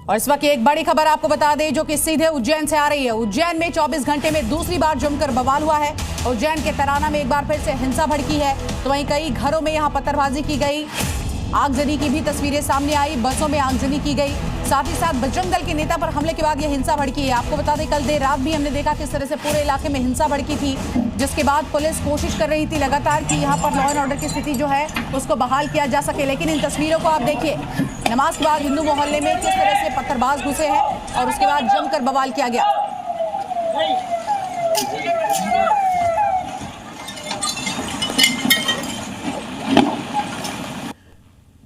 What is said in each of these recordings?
और इस वक्त एक बड़ी खबर आपको बता दें जो कि सीधे उज्जैन से आ रही है। उज्जैन में 24 घंटे में दूसरी बार जमकर बवाल हुआ है। उज्जैन के तराना में एक बार फिर से हिंसा भड़की है, तो वहीं कई घरों में यहां पत्थरबाजी की गई, आगजनी की भी तस्वीरें सामने आई, बसों में आगजनी की गई, साथ ही साथ बजरंग दल के नेता पर हमले के बाद यह हिंसा भड़की है। आपको बता दें कल देर रात भी हमने देखा किस तरह से पूरे इलाके में हिंसा भड़की थी, जिसके बाद पुलिस कोशिश कर रही थी लगातार कि यहाँ पर लॉ एंड ऑर्डर की स्थिति जो है उसको बहाल किया जा सके। लेकिन इन तस्वीरों को आप देखिए, नमाज के बाद हिंदू मोहल्ले में किस तरह से पत्थरबाज घुसे हैं और उसके बाद जमकर बवाल किया गया।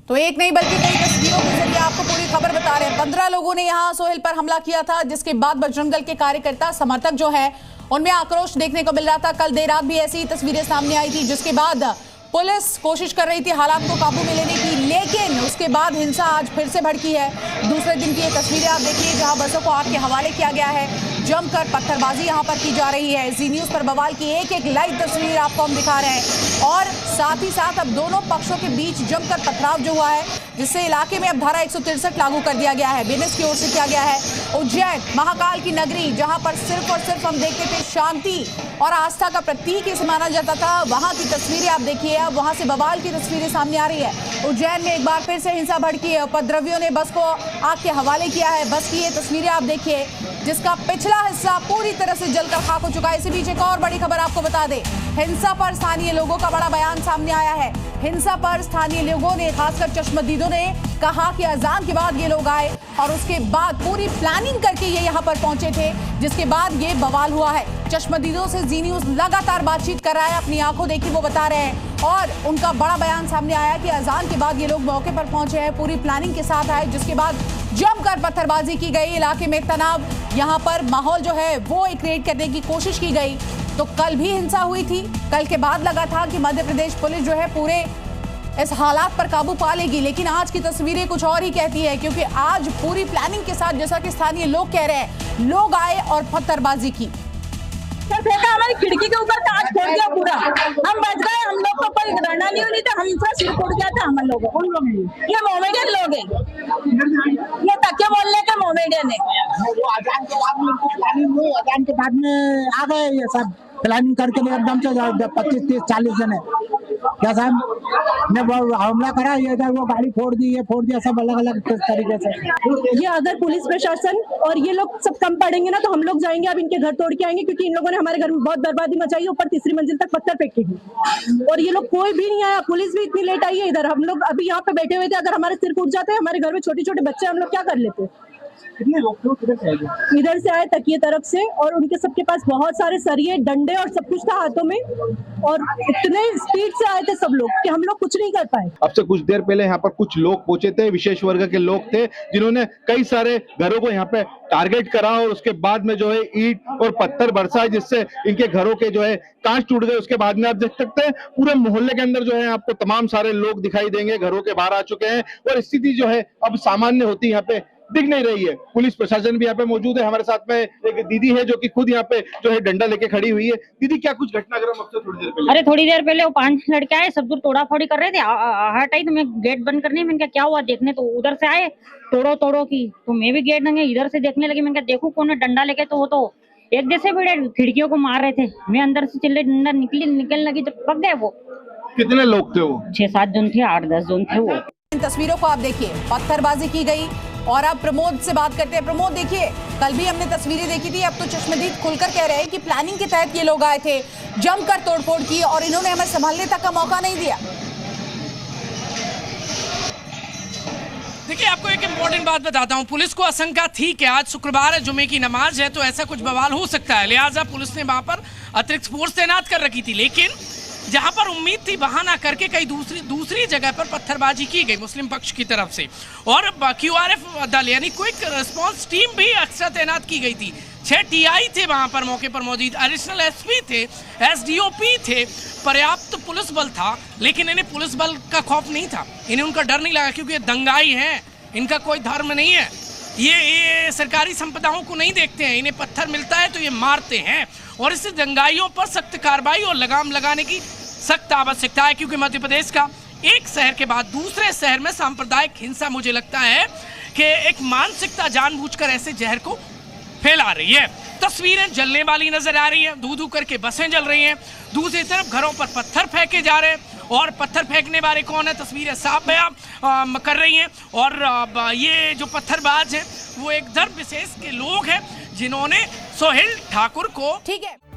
तो एक नहीं बल्कि कई तस्वीरों के जरिए आपको पूरी खबर बता रहे हैं। 15 लोगों ने यहां सोहेल पर हमला किया था, जिसके बाद बजरंग दल के कार्यकर्ता समर्थक जो है उनमें आक्रोश देखने को मिल रहा था। कल देर रात भी ऐसी तस्वीरें सामने आई थी, जिसके बाद पुलिस कोशिश कर रही थी हालात को काबू में लेने की, लेकिन उसके बाद हिंसा आज फिर से भड़की है। दूसरे दिन की ये तस्वीरें आप देखिए जहां बसों को आग के हवाले किया गया है, जमकर पत्थरबाजी यहां पर की जा रही है। जी न्यूज पर बवाल की एक एक लाइव तस्वीर आपको हम दिखा रहे हैं और साथ ही साथ अब दोनों पक्षों के बीच जमकर पथराव जो हुआ है, जिससे इलाके में अब धारा 163 लागू कर दिया गया है, बीएनएस की ओर से किया गया है। उज्जैन महाकाल की नगरी, जहां पर सिर्फ और सिर्फ हम देखते थे शांति और आस्था का प्रतीक इसे माना जाता था, वहां की तस्वीरें आप देखिए, अब वहां से बवाल की तस्वीरें सामने आ रही है। उज्जैन में एक बार फिर से हिंसा भड़की है, उपद्रवियों ने बस को आग के हवाले किया है। बस की ये तस्वीरें आप देखिए, जिसका पिछला हिस्सा पूरी तरह से जलकर खाक हो चुका है। इसी बीच एक और बड़ी खबर आपको बता दें, हिंसा पर स्थानीय लोगों का बड़ा बयान सामने आया है। हिंसा पर स्थानीय लोगों ने, खासकर चश्मदीदों ने कहा कि अजान के बाद ये लोग आए और उसके बाद पूरी प्लानिंग करके ये यहाँ पर पहुंचे थे, जिसके बाद ये बवाल हुआ है। चश्मदीदों से जी न्यूज लगातार बातचीत कर रहा है, अपनी आंखों देखी वो बता रहे हैं और उनका बड़ा बयान सामने आया कि अजान के बाद ये लोग मौके पर पहुंचे हैं, पूरी प्लानिंग के साथ आए, जिसके बाद जमकर पत्थरबाजी की गई, इलाके में तनाव, यहाँ पर माहौल जो है वो क्रिएट करने की कोशिश की गई। तो कल भी हिंसा हुई थी, कल के बाद लगा था कि मध्य प्रदेश पुलिस जो है पूरे इस हालात पर काबू पा लेगी, लेकिन आज की तस्वीरें कुछ और ही कहती है, क्योंकि आज पूरी प्लानिंग के साथ, जैसा कि स्थानीय लोग कह रहे हैं, लोग आए और पत्थरबाजी की। हमारी खिड़की के ऊपर कांच फोड़ दिया पूरा, हम बच गए, हम लोग को कोई डरना नहीं था, हमसे सिर फूट गया था हम लोग। ये मोमेडियन लोग हैं, ये तकिया बोलने के मोमेडियन है। वो अजान के बाद में प्लानिंग हुई, अजान के बाद में आ गए ये सब प्लानिंग करके एकदम से 25, 30, 40 जने क्या साहब ने हमला करा, ये इधर वो गाड़ी फोड़ दी, ये फोड़ दिया, सब अलग अलग तरीके से। ये अगर पुलिस प्रशासन और ये लोग सब कम पड़ेंगे ना तो हम लोग जाएंगे, अब इनके घर तोड़ के आएंगे, क्योंकि इन लोगों ने हमारे घर में बहुत बर्बादी मचाई है। ऊपर तीसरी मंजिल तक पत्थर फेंके हैं और ये लोग कोई भी नहीं आया, पुलिस भी इतनी लेट आई है इधर। हम लोग अभी यहाँ पे बैठे हुए थे, अगर हमारे सिर फूट जाते, हमारे घर में छोटे छोटे बच्चे, हम लोग क्या कर लेते। कितने लोग थे, इधर से आए तकिए तरफ से, और उनके सबके पास बहुत सारे सरिये, डंडे और सब कुछ था हाथों में, और इतने स्पीड से आए थे सब लोग कि हम लोग कुछ नहीं कर पाए। अब से कुछ देर पहले यहाँ पर कुछ लोग पहुंचे थे, विशेष वर्ग के लोग थे, जिन्होंने कई सारे घरों को यहाँ पे टारगेट करा और उसके बाद में जो है ईंट और पत्थर बरसाए, जिससे इनके घरों के जो है कांच टूट गए। उसके बाद में आप देख सकते हैं पूरे मोहल्ले के अंदर जो है आपको तमाम सारे लोग दिखाई देंगे, घरों के बाहर आ चुके हैं और स्थिति जो है अब सामान्य होती यहाँ पे दिख नहीं रही है। पुलिस प्रशासन भी यहाँ पे मौजूद है। हमारे साथ में एक दीदी है जो कि खुद यहाँ पे जो है डंडा लेके खड़ी हुई है। दीदी, क्या कुछ घटनाक्रम अब से थोड़ी देर पहले? अरे थोड़ी देर पहले वो 5 लड़के आए, सब दूर तोड़ा फोड़ी कर रहे थे, हट आई तो मैं गेट बंद करने, मैंने क्या हुआ देखने, तो उधर से आए तोड़ो की, तो मैं भी गेट नंगे इधर से देखने लगी। मैंने देखो कौन है डंडा लेके, तो वो तो एक जैसे बड़े खिड़कियों को मार रहे थे। मैं अंदर से चिल्ले, डंडा निकलने लगी तो पक गए। वो कितने लोग थे? वो 6-7 जन थे, 8-10 जन थे। वो इन तस्वीरों को आप देखिए, पत्थरबाजी की गई। और अब प्रमोद से बात करते हैं। प्रमोद, देखिए कल भी हमने तस्वीरें देखी थी, अब तो चश्मदीद खुलकर कह रहे हैं कि प्लानिंग के तहत ये लोग आए थे, जमकर तोड़फोड़ की और इन्होंने हमें संभालने तक का मौका नहीं दिया। देखिए, आपको एक इम्पोर्टेंट बात बताता हूँ। पुलिस को आशंका थी कि आज शुक्रवार है, जुमे की नमाज है, तो ऐसा कुछ बवाल हो सकता है, लिहाजा पुलिस ने वहां पर अतिरिक्त फोर्स तैनात कर रखी थी। लेकिन जहां पर उम्मीद थी वहां ना करके कई दूसरी जगह पर पत्थरबाजी की गई मुस्लिम पक्ष की तरफ से, और QRF दल यानी क्विक रिस्पांस टीम भी एक्स्ट्रा तैनात की गई थी। 6 TI थे वहां पर मौके पर मौजूद, एडिशनल SP थे, SDOP थे, पर्याप्त पुलिस बल था। लेकिन इन्हें पुलिस बल का खौफ नहीं था, इन्हें उनका डर नहीं लगा, क्योंकि ये दंगाई हैं, इनका कोई धर्म नहीं है, ये सरकारी संपदाओं को नहीं देखते हैं, इन्हें पत्थर मिलता है तो ये मारते हैं। और इससे दंगाइयों पर सख्त कार्रवाई और लगाम लगाने की सख्त आवश्यकता है, क्योंकि मध्य प्रदेश का एक शहर के बाद दूसरे शहर में सांप्रदायिक हिंसा मुझे लगता है कि एक मानसिकता जानबूझकर ऐसे जहर को फैला रही है। तस्वीरें जलने वाली नजर आ रही हैं, धू धू करके बसें जल रही हैं, दूसरी तरफ घरों पर पत्थर फेंके जा रहे हैं और पत्थर फेंकने वाले कौन है, तस्वीरें साफ बयां कर रही हैं। और ये जो पत्थरबाज हैं वो एक धर्म विशेष के लोग हैं जिन्होंने सोहेल ठाकुर को ठीक है।